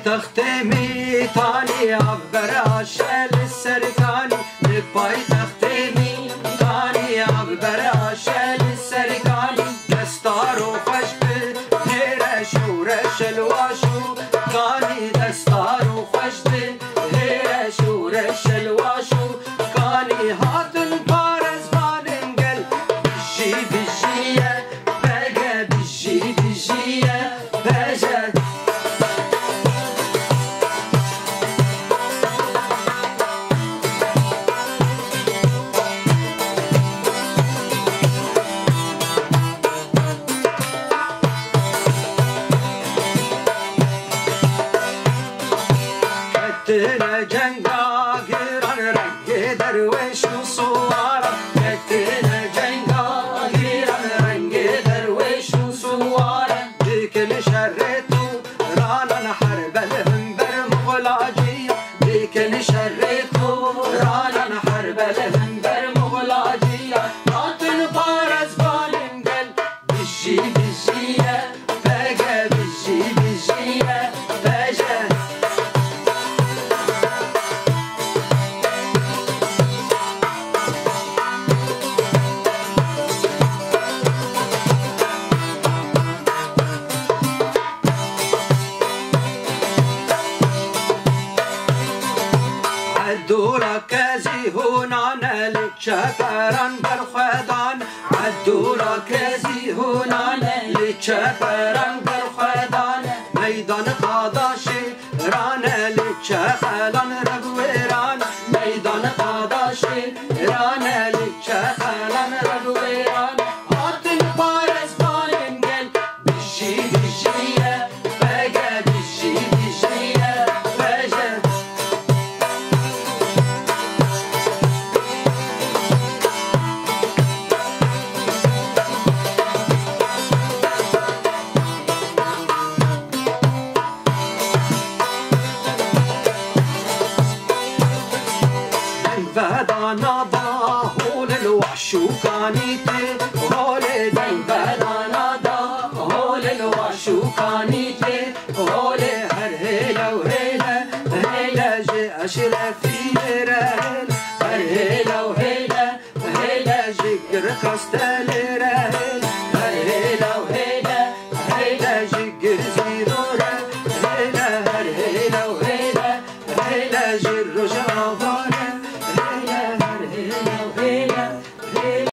پایتخت میتانی عبر شل سرکانی پایتخت میتانی عبر شل سرکانی دستار و خشب هیر شورش الواشو کانی دستار و خشب هیر شورش الواشو کانی هاتن پارز بالنگل بشی بشیه بگه بشی بشیه بجه كتنا جنگا گران رنگ درویش و سوارا كتنا جنگا گران رنگ درویش و سوارا دیکن شرطو رانا حرب لهم بر مغلاجية دیکن شرطو رانا حرب لهم بر مغلاجية باطن بارز بالنگل بشي بشية بقى بشي بشية بجا عدولا كازي هنا نالك شكران برخدان عدولا كازي هنا نالك شكران برخدان ميدان قاداشي رانا لك شخلان رغويران ميدان قاداشي رانا لك شخلان رغويران عطن بارز بالنگل بشي بشية بقى بشي بشية بجا بدانا دا هول الوحش وكانيتي هول دين بدانا دا هول الوحش وكانيتي هول هر هيلا وهيلا هيلا جي أشرفي رهل هر هيلا وهيلا هيلا جي قرقستل رهل هر هيلا وهيلا هيلا جي قرزيرو رهل هيلا هر هيلا وهيلا هيلا جي الرجل